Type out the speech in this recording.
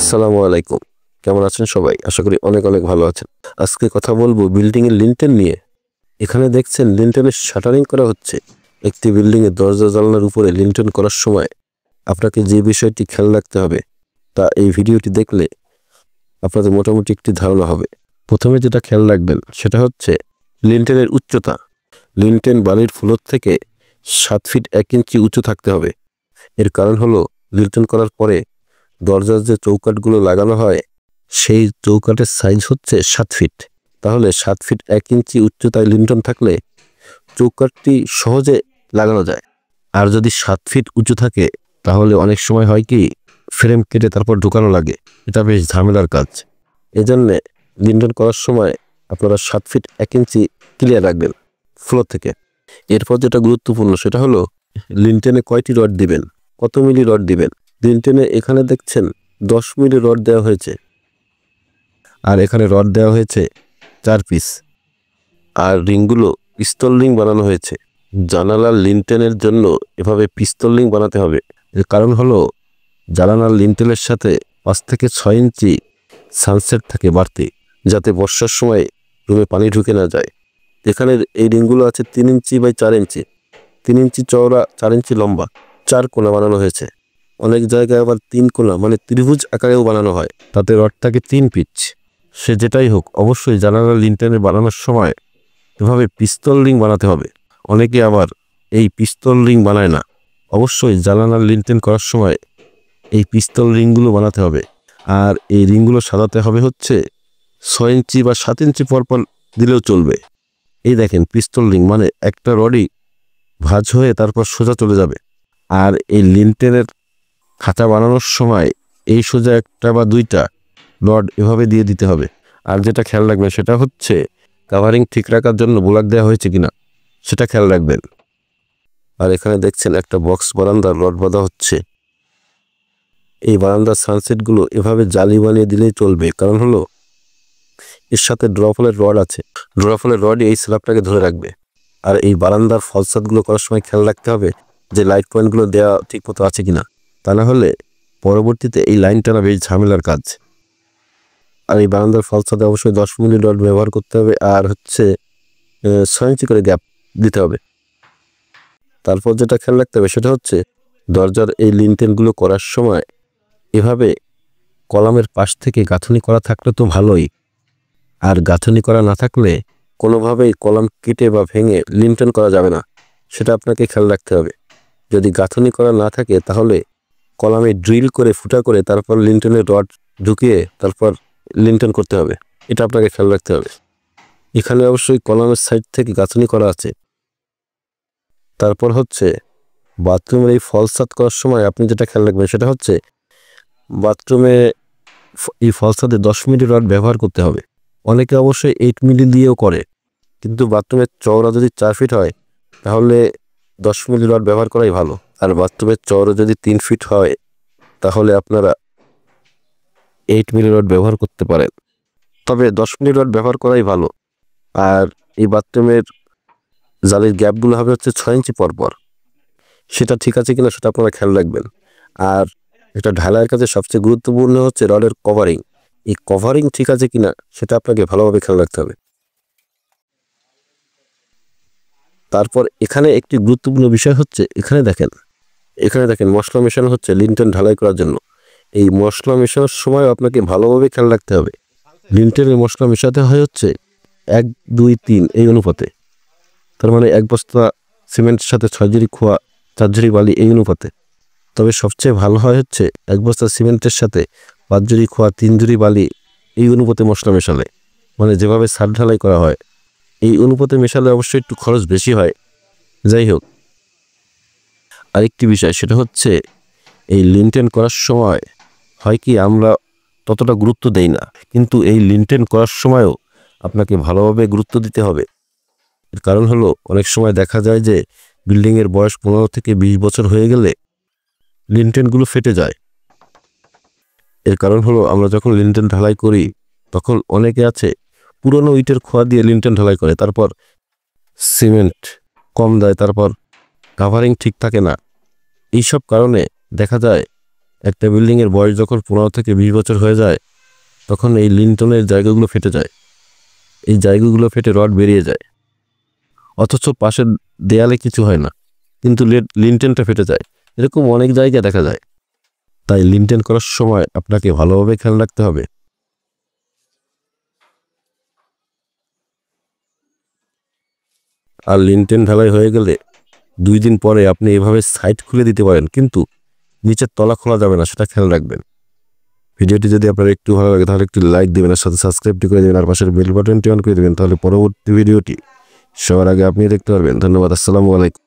আসসালামু আলাইকুম। কেমন আছেন সবাই? আশা করি অনেক অনেক ভালো আছেন। আজকে কথা বলবো বিল্ডিং এর লিন্টেল নিয়ে। এখানে দেখছেন লিন্টেলের শাটারিং করা হচ্ছে। একটি বিল্ডিং এর দরজা জানালার উপরে লিন্টেল করার সময় আপনাকে যে বিষয়টি খেয়াল রাখতে হবে তা এই ভিডিওটি দেখলে আপনাদের মোটামুটি একটি ধারণা হবে। প্রথমে যেটা খেয়াল রাখবেন সেটা হচ্ছে লিন্টেলের উচ্চতা। লিন্টেল বালির ফ্লোর থেকে 7 ফিট 1 ইঞ্চি উঁচু থাকতে হবে। এর কারণ হলো লিন্টেল করার পরে দরজার যে চৌকাঠগুলো লাগানো হয় সেই চৌকাঠের সাইজ হচ্ছে 7 ফিট। তাহলে 7 ফিট 1 ইঞ্চি উচ্চতায় লিন্টন থাকলে চৌকাঠটি সহজে লাগানো যায়। আর যদি 7 ফিট উঁচু থাকে তাহলে অনেক সময় হয় কি ফ্রেম কেটে তারপর ঢোকানো লাগে। এটা বেশ ঝামেলার কাজ। এজন্যে লিন্টন করার সময় আপনারা 7 ফিট 1 ইঞ্চি ক্লিয়ার রাখবেন ফ্লোর থেকে। এরপর যেটা গুরুত্বপূর্ণ সেটা হলো লিন্টেনে কয়টি রড দিবেন, কত মিলি রড দিবেন। লিন্টেনে এখানে দেখছেন 10 মিলি রড দেওয়া হয়েছে, আর এখানে রড দেওয়া হয়েছে 4 পিস। আর রিংগুলো পিস্তল রিং বানানো হয়েছে। জানালার লিন্টেনের জন্য এভাবে পিস্তল রিং বানাতে হবে। এর কারণ হলো জানালার লিন্টেলের সাথে 5 থেকে 6 ইঞ্চি সানসেট থাকে বাড়তি, যাতে বর্ষার সময় রুমে পানি ঢুকে না যায়। এখানে এই রিংগুলো আছে 3 ইঞ্চি বাই 4 ইঞ্চি, 3 ইঞ্চি চওড়া, 4 ইঞ্চি লম্বা, 4 কোণা বানানো হয়েছে। অনেক জায়গায় আবার 3 কোণা মানে ত্রিভুজ আকারেও বানানো হয়, তাতে রড থাকে 3 পিচ। সে যেটাই হোক, অবশ্যই জানালার লিন্টেনে বানানোর সময় এভাবে পিস্তল রিং বানাতে হবে। অনেকে আবার এই পিস্তল রিং বানায় না। অবশ্যই জানালার লিন্টেন করার সময় এই পিস্তল রিংগুলো বানাতে হবে। আর এই রিংগুলো সাজাতে হবে হচ্ছে 6 ইঞ্চি বা 7 ইঞ্চি পরপর দিলেও চলবে। এই দেখেন পিস্তল রিং মানে একটা রডই ভাঁজ হয়ে তারপর সোজা চলে যাবে। আর এই লিন্টেনের খাঁচা বানানোর সময় এই সোজা একটা বা 2টা রড এভাবে দিয়ে দিতে হবে। আর যেটা খেয়াল রাখবেন সেটা হচ্ছে কাভারিং ঠিক রাখার জন্য বোলাক দেওয়া হয়েছে কিনা সেটা খেয়াল রাখবেন। আর এখানে দেখছেন একটা বক্স বারান্দার রড বাঁধা হচ্ছে। এই বারান্দার সানসেটগুলো এভাবে জালি বানিয়ে দিলেই চলবে, কারণ হলো এর সাথে ড্রফলের রড আছে। ড্রফলের রডই এই স্ল্যাবটাকে ধরে রাখবে। আর এই বারান্দার ফলসাদগুলো করার সময় খেয়াল রাখতে হবে যে লাইট পয়েন্টগুলো দেওয়া ঠিক মতো আছে কিনা, তা না হলে পরবর্তীতে এই লাইন টানা বেশ ঝামেলার কাজ। আর এই বারান্দার ফলসাদে অবশ্যই 10 মিলি রড ব্যবহার করতে হবে, আর হচ্ছে 6 ইঞ্চি করে গ্যাপ দিতে হবে। তারপর যেটা খেয়াল রাখতে হবে সেটা হচ্ছে দরজার এই লিন্টেলগুলো করার সময় এভাবে কলামের পাশ থেকে গাঁথনি করা থাকলে তো ভালোই, আর গাঁথনি করা না থাকলে কোনোভাবেই কলাম কেটে বা ভেঙে লিন্টেল করা যাবে না। সেটা আপনাকে খেয়াল রাখতে হবে। যদি গাঁথনি করা না থাকে তাহলে কলামে ড্রিল করে ফুটা করে তারপর লিন্টেলের রড ঢুকিয়ে তারপর লিন্টেল করতে হবে। এটা আপনাকে খেয়াল রাখতে হবে। এখানে অবশ্যই কলামের সাইড থেকে গাঁথনি করা আছে। তারপর হচ্ছে বাথরুমের এই ফলসাদ করার সময় আপনি যেটা খেয়াল রাখবেন সেটা হচ্ছে বাথরুমে এই ফলসাদে 10 মিলি রড ব্যবহার করতে হবে। অনেকে অবশ্যই 8 মিলি দিয়েও করে, কিন্তু বাথরুমের চওড়া যদি 4 ফিট হয় তাহলে 10 মিলি রড ব্যবহার করাই ভালো। আর বাথরুমের চওড়া যদি 3 ফিট হয় তাহলে আপনারা 8 মিলি রড ব্যবহার করতে পারেন, তবে 10 মিলি রড ব্যবহার করাই ভালো। আর এই বাথরুমের জালির গ্যাপগুলো হবে হচ্ছে 6 ইঞ্চি পরপর। সেটা ঠিক আছে কিনা সেটা আপনারা খেয়াল রাখবেন। আর এটা ঢালাইয়ের কাছে সবচেয়ে গুরুত্বপূর্ণ হচ্ছে রডের কভারিং। এই কভারিং ঠিক আছে কিনা সেটা আপনাকে ভালোভাবে খেয়াল রাখতে হবে। তারপর এখানে একটি গুরুত্বপূর্ণ বিষয় হচ্ছে এখানে দেখেন মশলা মেশানো হচ্ছে লিন্টেল ঢালাই করার জন্য। এই মশলা মেশানোর সময় আপনাকে ভালোভাবে খেয়াল রাখতে হবে। লিন্টেলের মশলা মেশাতে হয় হচ্ছে 1, 2, 3 এই অনুপাতে। তার মানে 1 বস্তা সিমেন্টের সাথে 6 ঝুড়ি খোয়া, 4 ঝুড়ি বালি এই অনুপাতে। তবে সবচেয়ে ভালো হয় হচ্ছে 1 বস্তা সিমেন্টের সাথে 5 ঝুড়ি খোয়া, 3 ঝুড়ি বালি এই অনুপাতে মশলা মেশালে, মানে যেভাবে ছাদ ঢালাই করা হয় এই অনুপাতে মেশালে অবশ্যই একটু খরচ বেশি হয়। যাই হোক, আরেকটি বিষয় সেটা হচ্ছে এই লিন্টেন করার সময় হয় কি আমরা ততটা গুরুত্ব দেই না, কিন্তু এই লিন্টেন করার সময়ও আপনাকে ভালোভাবে গুরুত্ব দিতে হবে। এর কারণ হলো অনেক সময় দেখা যায় যে বিল্ডিংয়ের বয়স 15 থেকে 20 বছর হয়ে গেলে লিন্টেনগুলো ফেটে যায়। এর কারণ হলো আমরা যখন লিন্টেন ঢালাই করি তখন অনেকে আছে পুরনো ইটের খোয়া দিয়ে লিন্টেন ঢালাই করে, তারপর সিমেন্ট কম দেয়, তারপর কাভারিং ঠিক থাকে না। এইসব কারণে দেখা যায় একটা বিল্ডিংয়ের বয়স যখন 15 থেকে 20 বছর হয়ে যায় তখন এই লিন্টনের জায়গাগুলো ফেটে যায়, এই জায়গাগুলো ফেটে রড বেরিয়ে যায়, অথচ পাশের দেয়ালে কিছু হয় না, কিন্তু লিন্টেনটা ফেটে যায়। এরকম অনেক জায়গা দেখা যায়। তাই লিন্টেন করার সময় আপনাকে ভালোভাবে খেয়াল রাখতে হবে। আর লিন্টেন ঢালাই হয়ে গেলে 2 দিন পরে আপনি এভাবে সাইড খুলে দিতে পারেন, কিন্তু নিচের তলা খোলা যাবে না, সেটা খেয়াল রাখবেন। ভিডিওটি যদি আপনার একটু ভালো লাগে তাহলে একটু লাইক দেবেন, আর সাথে সাবস্ক্রাইবটি করে দেবেন, আর পাশের বেল বাটনটি অন করে দেবেন, তাহলে পরবর্তী ভিডিওটি সবার আগে আপনি দেখতে পারবেন। ধন্যবাদ। আসসালামু আলাইকুম।